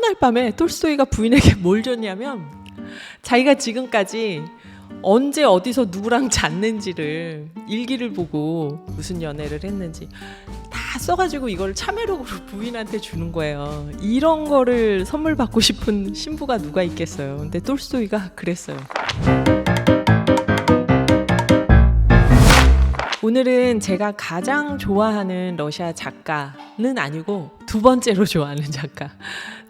첫날 밤에 톨스토이가 부인에게 뭘 줬냐면 자기가 지금까지 언제 어디서 누구랑 잤는지를 일기를 보고 무슨 연애를 했는지 다 써가지고 이걸 참외록으로 부인한테 주는 거예요. 이런 거를 선물 받고 싶은 신부가 누가 있겠어요. 근데 톨스토이가 그랬어요. 오늘은 제가 가장 좋아하는 러시아 작가는 아니고 두 번째로 좋아하는 작가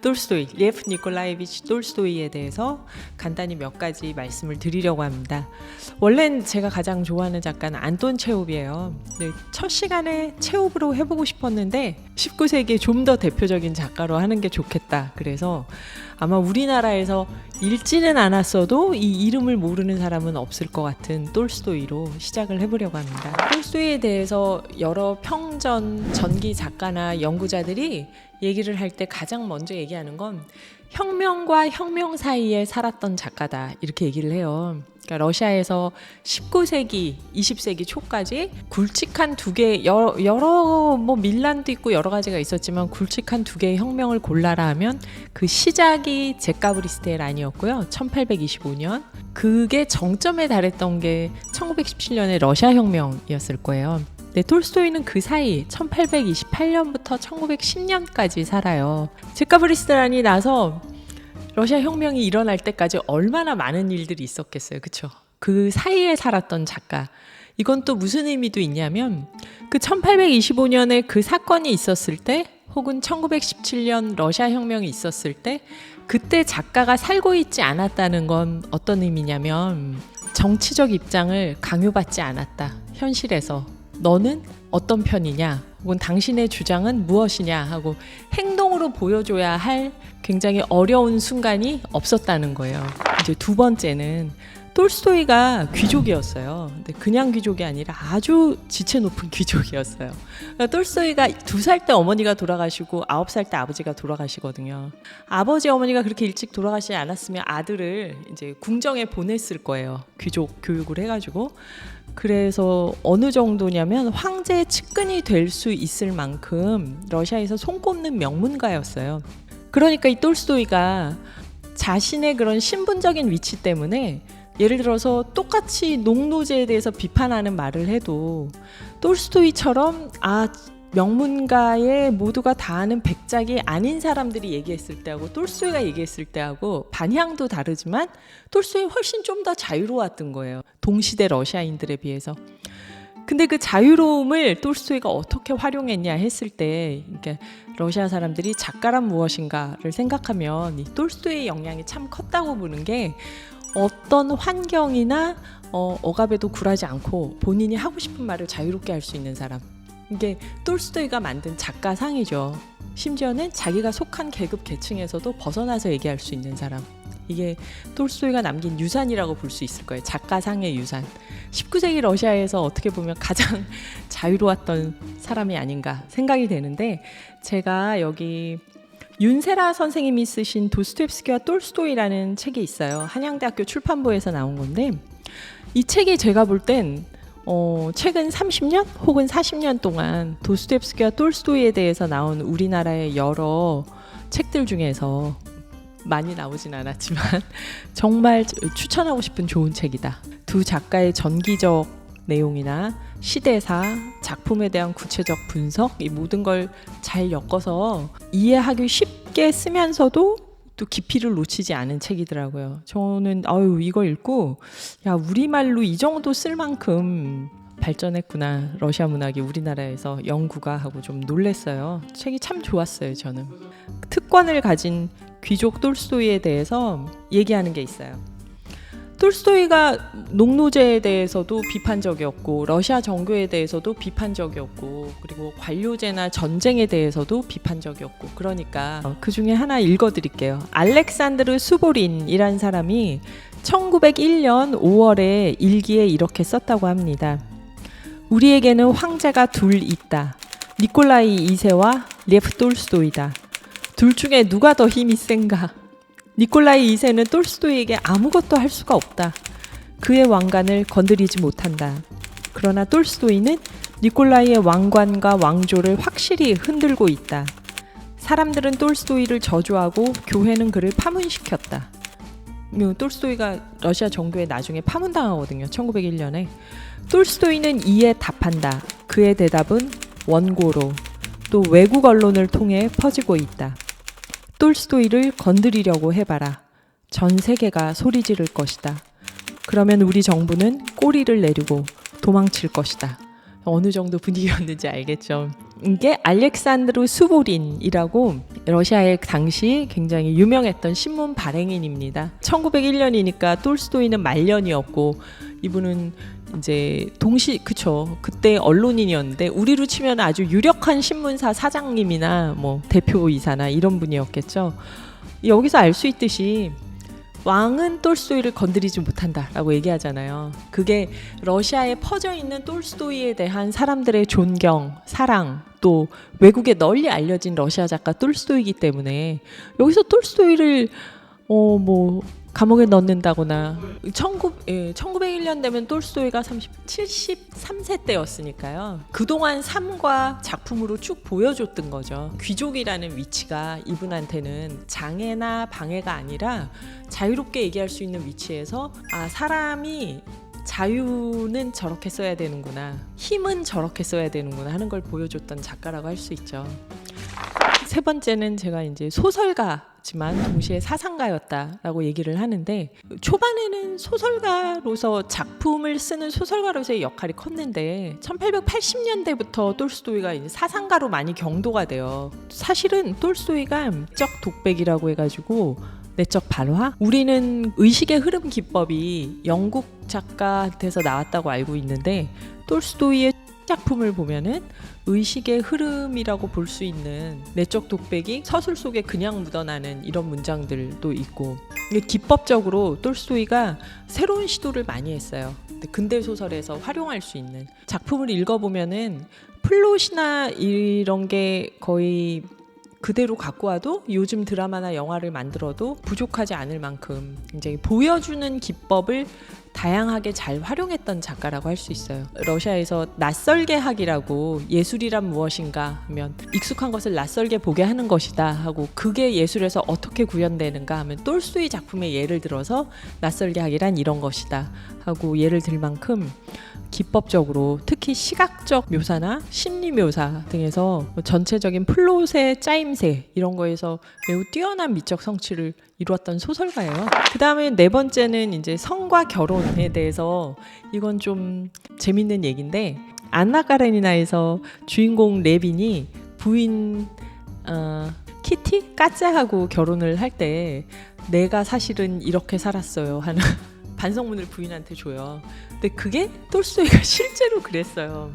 톨스토이, 레프 니콜라이비치 톨스토이에 대해서 간단히 몇 가지 말씀을 드리려고 합니다. 원래는 제가 가장 좋아하는 작가는 안톤 체홉이에요. 첫 시간에 체홉으로 해보고 싶었는데 19세기에 좀 더 대표적인 작가로 하는 게 좋겠다. 그래서 아마 우리나라에서 읽지는 않았어도 이 이름을 모르는 사람은 없을 것 같은 톨스토이로 시작을 해보려고 합니다. 톨스토이에 대해서 여러 평전, 전기 작가나 연구자들이 얘기를 할 때 가장 먼저 얘기하는 건 혁명과 혁명 사이에 살았던 작가다 이렇게 얘기를 해요. 그러니까 러시아에서 19세기, 20세기 초까지 굵직한 두 개, 여러 뭐 밀란도 있고 여러 가지가 있었지만 굵직한 두 개의 혁명을 골라라 하면 그 시작이 제카브리스테란이었고요. 1825년. 그게 정점에 달했던 게 1917년의 러시아 혁명이었을 거예요. 네, 톨스토이는 그 사이 1828년부터 1910년까지 살아요. 제카브리스테란이 나서 러시아 혁명이 일어날 때까지 얼마나 많은 일들이 있었겠어요. 그렇죠? 그 사이에 살았던 작가. 이건 또 무슨 의미도 있냐면 그 1825년에 그 사건이 있었을 때 혹은 1917년 러시아 혁명이 있었을 때 그때 작가가 살고 있지 않았다는 건 어떤 의미냐면 정치적 입장을 강요받지 않았다. 현실에서. 너는 어떤 편이냐 혹은 당신의 주장은 무엇이냐 하고 행동으로 보여줘야 할 굉장히 어려운 순간이 없었다는 거예요. 이제 두 번째는 톨스토이가 귀족이었어요. 근데 그냥 귀족이 아니라 아주 지체 높은 귀족이었어요. 그러니까 톨스토이가 2살 때 어머니가 돌아가시고 9살 때 아버지가 돌아가시거든요. 아버지 어머니가 그렇게 일찍 돌아가시지 않았으면 아들을 이제 궁정에 보냈을 거예요. 귀족 교육을 해가지고. 그래서 어느 정도냐면 황제의 측근이 될 수 있을 만큼 러시아에서 손꼽는 명문가였어요. 그러니까 이 톨스토이가 자신의 그런 신분적인 위치 때문에 예를 들어서 똑같이 농노제에 대해서 비판하는 말을 해도 톨스토이처럼 명문가의 모두가 다 아는 백작이 아닌 사람들이 얘기했을 때하고 톨스토이가 얘기했을 때하고 반향도 다르지만 톨스토이 훨씬 좀 더 자유로웠던 거예요. 동시대 러시아인들에 비해서. 근데 그 자유로움을 톨스토이가 어떻게 활용했냐 했을 때 그러니까 러시아 사람들이 작가란 무엇인가를 생각하면 이 톨스토이의 영향이 참 컸다고 보는 게 어떤 환경이나 억압에도 굴하지 않고 본인이 하고 싶은 말을 자유롭게 할 수 있는 사람. 이게 톨스토이가 만든 작가상이죠. 심지어는 자기가 속한 계급 계층에서도 벗어나서 얘기할 수 있는 사람. 이게 톨스토이가 남긴 유산이라고 볼 수 있을 거예요. 작가상의 유산. 19세기 러시아에서 어떻게 보면 가장 자유로웠던 사람이 아닌가 생각이 되는데 제가 여기 윤세라 선생님이 쓰신 도스토옙스키와 톨스토이라는 책이 있어요. 한양대학교 출판부에서 나온 건데 이 책이 제가 볼 땐 최근 30년 혹은 40년 동안 도스토옙스키와 톨스토이에 대해서 나온 우리나라의 여러 책들 중에서 많이 나오진 않았지만 정말 추천하고 싶은 좋은 책이다. 두 작가의 전기적 내용이나 시대사, 작품에 대한 구체적 분석 이 모든 걸 잘 엮어서 이해하기 쉽게 쓰면서도 또 깊이를 놓치지 않은 책이더라고요. 저는 이걸 읽고 우리말로 이 정도 쓸 만큼 발전했구나. 러시아 문학이 우리나라에서 연구가 하고 좀 놀랐어요. 책이 참 좋았어요. 저는. 특권을 가진 귀족 톨스토이에 대해서 얘기하는 게 있어요. 톨스토이가 농노제에 대해서도 비판적이었고 러시아 정교에 대해서도 비판적이었고 그리고 관료제나 전쟁에 대해서도 비판적이었고 그러니까 그 중에 하나 읽어드릴게요. 알렉산드르 수보린이라는 사람이 1901년 5월에 일기에 이렇게 썼다고 합니다. 우리에게는 황제가 둘 있다. 니콜라이 2세와 레프 톨스토이다. 둘 중에 누가 더 힘이 센가? 니콜라이 2세는 톨스토이에게 아무것도 할 수가 없다. 그의 왕관을 건드리지 못한다. 그러나 톨스토이는 니콜라이의 왕관과 왕조를 확실히 흔들고 있다. 사람들은 톨스토이를 저주하고 교회는 그를 파문시켰다. 톨스토이가 러시아 정교에 나중에 파문당하거든요. 1901년에. 톨스토이는 이에 답한다. 그의 대답은 원고로 또 외국 언론을 통해 퍼지고 있다. 톨스토이를 건드리려고 해봐라. 전 세계가 소리 지를 것이다. 그러면 우리 정부는 꼬리를 내리고 도망칠 것이다. 어느 정도 분위기였는지 알겠죠. 이게 알렉산드르 수보린이라고 러시아의 당시 굉장히 유명했던 신문 발행인입니다. 1901년이니까 톨스토이는 말년이었고 이분은 이제 그때 언론인이었는데 우리로 치면 아주 유력한 신문사 사장님이나 뭐 대표이사나 이런 분이었겠죠. 여기서 알 수 있듯이 왕은 톨스토이를 건드리지 못한다라고 얘기하잖아요. 그게 러시아에 퍼져 있는 톨스토이에 대한 사람들의 존경, 사랑, 또 외국에 널리 알려진 러시아 작가 톨스토이이기 때문에 여기서 톨스토이를 감옥에 넣는다거나 1901년 되면 톨스토이가 73세 때였으니까요. 그동안 삶과 작품으로 쭉 보여줬던 거죠. 귀족이라는 위치가 이분한테는 장애나 방해가 아니라 자유롭게 얘기할 수 있는 위치에서 사람이 자유는 저렇게 써야 되는구나, 힘은 저렇게 써야 되는구나 하는 걸 보여줬던 작가라고 할 수 있죠. 세 번째는 제가 이제 소설가지만 동시에 사상가였다라고 얘기를 하는데, 초반에는 소설가로서 작품을 쓰는 소설가로서의 역할이 컸는데 1880년대부터 톨스토이가 이제 사상가로 많이 경도가 돼요. 사실은 톨스토이가 내적 독백이라고 해가지고 내적 발화? 우리는 의식의 흐름 기법이 영국 작가한테서 나왔다고 알고 있는데 톨스토이의 작품을 보면은 의식의 흐름이라고 볼 수 있는 내적 독백이 서술 속에 그냥 묻어나는 이런 문장들도 있고, 기법적으로 톨스토이가 새로운 시도를 많이 했어요. 근대 소설에서 활용할 수 있는 작품을 읽어보면은 플롯이나 이런 게 거의 그대로 갖고 와도 요즘 드라마나 영화를 만들어도 부족하지 않을 만큼 이제 보여주는 기법을 다양하게 잘 활용했던 작가라고 할 수 있어요. 러시아에서 낯설게 하기라고, 예술이란 무엇인가 하면 익숙한 것을 낯설게 보게 하는 것이다 하고, 그게 예술에서 어떻게 구현되는가 하면 톨스토이 작품의 예를 들어서 낯설게 하기란 이런 것이다 하고 예를 들 만큼 기법적으로 특히 시각적 묘사나 심리 묘사 등에서 전체적인 플롯의 짜임새 이런 거에서 매우 뛰어난 미적 성취를 이루었던 소설가예요. 그 다음에 네 번째는 이제 성과 결혼에 대해서, 이건 좀 재밌는 얘기인데, 안나 카레니나에서 주인공 레빈이 부인 키티 까짜하고 결혼을 할 때 내가 사실은 이렇게 살았어요 하는 반성문을 부인한테 줘요. 근데 그게 톨스토이가 실제로 그랬어요.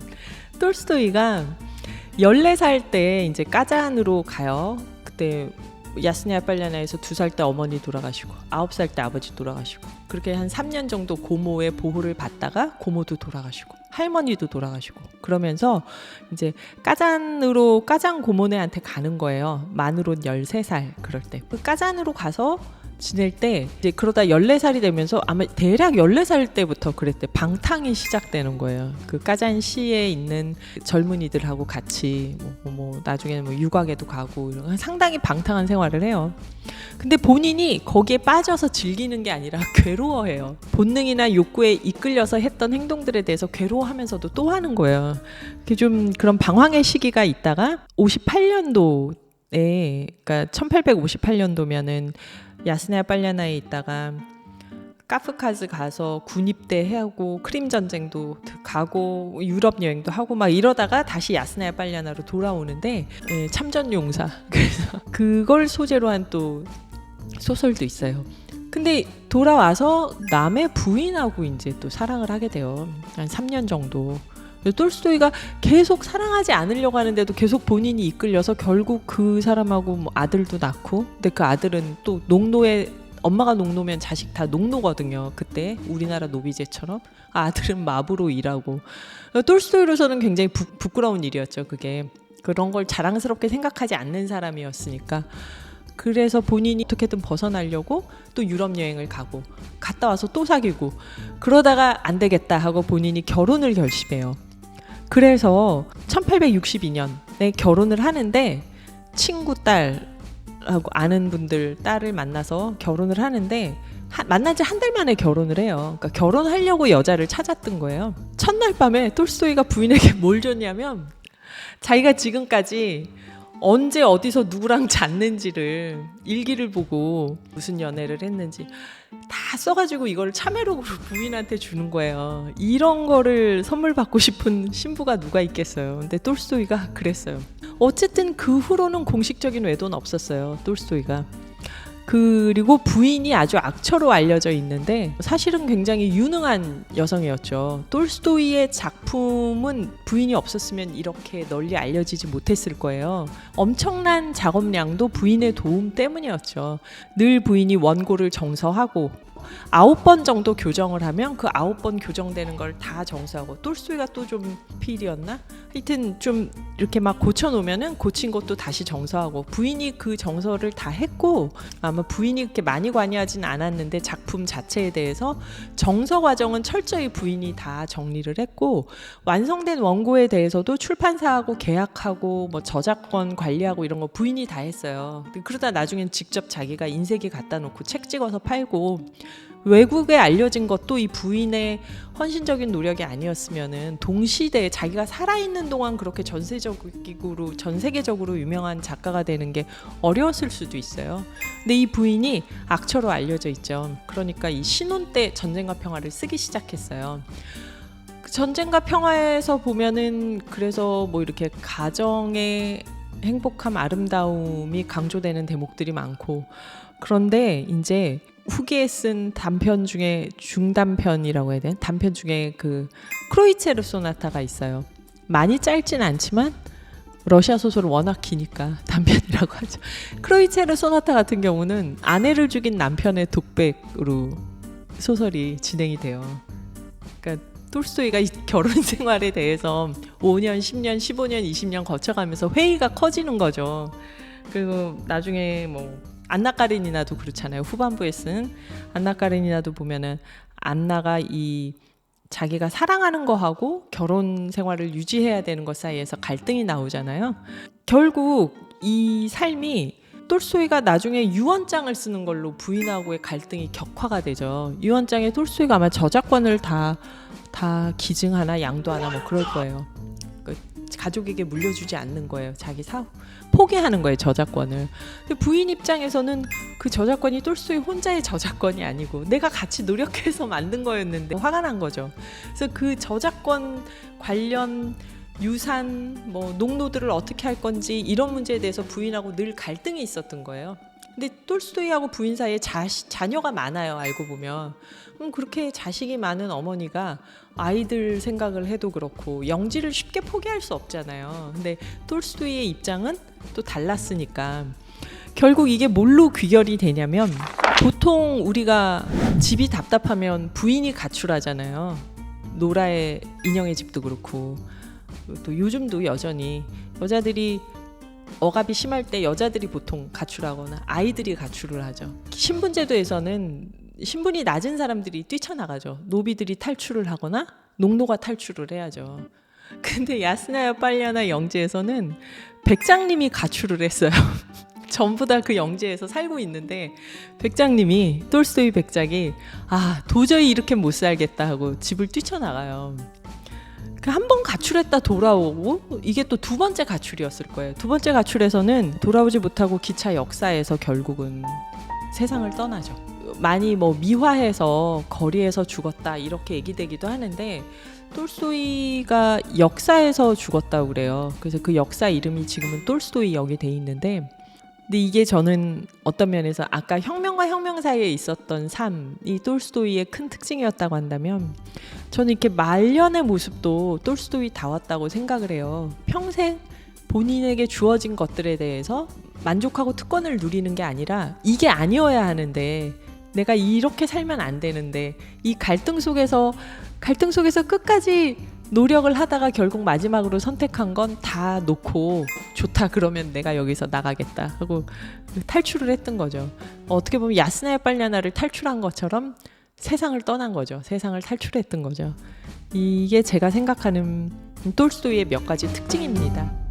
톨스토이가 14살 때 이제 까잔으로 가요. 그때 야스냐 빨랴나에서 2살 때 어머니 돌아가시고 9살 때 아버지 돌아가시고, 그렇게 한 3년 정도 고모의 보호를 받다가 고모도 돌아가시고 할머니도 돌아가시고, 그러면서 이제 까잔 고모네한테 가는 거예요. 만으로 13살 그럴 때. 그 까잔으로 가서 지낼 때 이제 그러다 14살이 되면서 아마 대략 14살 때부터 그랬대. 방탕이 시작되는 거예요. 그 까잔시에 있는 젊은이들하고 같이 뭐 나중에는 뭐 유학에도 가고 이런 상당히 방탕한 생활을 해요. 근데 본인이 거기에 빠져서 즐기는 게 아니라 괴로워해요. 본능이나 욕구에 이끌려서 했던 행동들에 대해서 괴로워하면서도 또 하는 거예요. 좀 그런 방황의 시기가 있다가 58년도에, 그러니까 1858년도면은 야스냐 빨랴나에 있다가 카프카즈 가서 군입대하고 크림 전쟁도 가고 유럽 여행도 하고 막 이러다가 다시 야스냐 빨랴나로 돌아오는데 참전 용사, 그래서 그걸 소재로 한 또 소설도 있어요. 근데 돌아와서 남의 부인하고 이제 또 사랑을 하게 돼요. 한 3년 정도. 톨스토이가 계속 사랑하지 않으려고 하는데도 계속 본인이 이끌려서 결국 그 사람하고 뭐 아들도 낳고, 근데 그 아들은 또 농노에, 엄마가 농노면 자식 다 농노거든요. 그때 우리나라 노비제처럼. 아들은 마부로 일하고. 톨스토이로서는 굉장히 부끄러운 일이었죠. 그게 그런 걸 자랑스럽게 생각하지 않는 사람이었으니까. 그래서 본인이 어떻게든 벗어나려고 또 유럽 여행을 가고, 갔다 와서 또 사귀고, 그러다가 안 되겠다 하고 본인이 결혼을 결심해요. 그래서 1862년에 결혼을 하는데 친구 딸하고 아는 분들 딸을 만나서 결혼을 하는데 만난 지 한 달 만에 결혼을 해요. 그러니까 결혼하려고 여자를 찾았던 거예요. 첫날 밤에 톨스토이가 부인에게 뭘 줬냐면 자기가 지금까지 언제 어디서 누구랑 잤는지를 일기를 보고 무슨 연애를 했는지 다 써가지고 이걸 참외록으로 부인한테 주는 거예요. 이런 거를 선물 받고 싶은 신부가 누가 있겠어요. 근데 톨스토이가 그랬어요. 어쨌든 그 후로는 공식적인 외도는 없었어요. 톨스토이가. 그리고 부인이 아주 악처로 알려져 있는데 사실은 굉장히 유능한 여성이었죠. 톨스토이의 작품은 부인이 없었으면 이렇게 널리 알려지지 못했을 거예요. 엄청난 작업량도 부인의 도움 때문이었죠. 늘 부인이 원고를 정서하고 9번 정도 교정을 하면 그 9번 교정되는 걸 다 정서하고, 톨스토이가 또 좀 필이었나? 하여튼 좀 이렇게 막 고쳐놓으면은 고친 것도 다시 정서하고, 부인이 그 정서를 다 했고, 아마 부인이 그렇게 많이 관여하진 않았는데 작품 자체에 대해서 정서 과정은 철저히 부인이 다 정리를 했고, 완성된 원고에 대해서도 출판사하고 계약하고 뭐 저작권 관리하고 이런 거 부인이 다 했어요. 그러다 나중엔 직접 자기가 인쇄기 갖다 놓고 책 찍어서 팔고, 외국에 알려진 것도 이 부인의 헌신적인 노력이 아니었으면은 동시대에 자기가 살아있는 동안 그렇게 전 세계적으로 유명한 작가가 되는 게 어려웠을 수도 있어요. 근데 이 부인이 악처로 알려져 있죠. 그러니까 이 신혼 때 전쟁과 평화를 쓰기 시작했어요. 그 전쟁과 평화에서 보면은 그래서 뭐 이렇게 가정의 행복함, 아름다움이 강조되는 대목들이 많고, 그런데 이제 후기에 쓴 단편 중에 중단편이라고 해야 되나? 단편 중에 그 크로이체르 소나타가 있어요. 많이 짧진 않지만 러시아 소설은 워낙 기니까 단편이라고 하죠. 크로이체르 소나타 같은 경우는 아내를 죽인 남편의 독백으로 소설이 진행이 돼요. 그러니까 톨스토이가 결혼 생활에 대해서 5년, 10년, 15년, 20년 거쳐가면서 회의가 커지는 거죠. 그리고 나중에 뭐 안나 까리니나도 그렇잖아요. 후반부에 쓴 안나 까리니나도 보면은 안나가 이 자기가 사랑하는 거하고 결혼 생활을 유지해야 되는 것 사이에서 갈등이 나오잖아요. 결국 이 삶이 톨스토이가 나중에 유언장을 쓰는 걸로 부인하고의 갈등이 격화가 되죠. 유언장에 톨스토이가 아마 저작권을 다 기증하나 양도하나 뭐 그럴 거예요. 가족에게 물려주지 않는 거예요. 자기 포기하는 거예요, 저작권을. 근데 부인 입장에서는 그 저작권이 톨스토이 혼자의 저작권이 아니고 내가 같이 노력해서 만든 거였는데 화가 난 거죠. 그래서 그 저작권 관련 유산, 뭐 농노들을 어떻게 할 건지 이런 문제에 대해서 부인하고 늘 갈등이 있었던 거예요. 근데 톨스토이하고 부인 사이에 자녀가 많아요, 알고 보면. 그렇게 자식이 많은 어머니가 아이들 생각을 해도 그렇고 영지를 쉽게 포기할 수 없잖아요. 근데 톨스토이의 입장은 또 달랐으니까 결국 이게 뭘로 귀결이 되냐면, 보통 우리가 집이 답답하면 부인이 가출하잖아요. 노라의 인형의 집도 그렇고, 또 요즘도 여전히 여자들이 억압이 심할 때 여자들이 보통 가출하거나 아이들이 가출을 하죠. 신분제도에서는 신분이 낮은 사람들이 뛰쳐나가죠. 노비들이 탈출을 하거나 농노가 탈출을 해야죠. 근데 야스나야 빨리아나 영지에서는 백장님이 가출을 했어요. 전부 다 그 영지에서 살고 있는데 백장님이, 톨스토이 백작이 도저히 이렇게 못 살겠다 하고 집을 뛰쳐나가요. 한 번 가출했다 돌아오고, 이게 또 두 번째 가출이었을 거예요. 두 번째 가출에서는 돌아오지 못하고 기차 역사에서 결국은 세상을 떠나죠. 많이 뭐 미화해서 거리에서 죽었다 이렇게 얘기되기도 하는데, 톨스토이가 역사에서 죽었다고 그래요. 그래서 그 역사 이름이 지금은 톨스토이 역이 돼 있는데, 근데 이게 저는 어떤 면에서 아까 혁명과 혁명 사이에 있었던 삶이 톨스토이의 큰 특징이었다고 한다면, 저는 이렇게 말년의 모습도 톨스토이 다웠다고 생각을 해요. 평생 본인에게 주어진 것들에 대해서 만족하고 특권을 누리는 게 아니라 이게 아니어야 하는데, 내가 이렇게 살면 안 되는데, 이 갈등 속에서 끝까지 노력을 하다가 결국 마지막으로 선택한 건 다 놓고, 좋다 그러면 내가 여기서 나가겠다 하고 탈출을 했던 거죠. 어떻게 보면 야스나야 빨리아나를 탈출한 것처럼 세상을 떠난 거죠. 세상을 탈출했던 거죠. 이게 제가 생각하는 톨스토이의 몇 가지 특징입니다.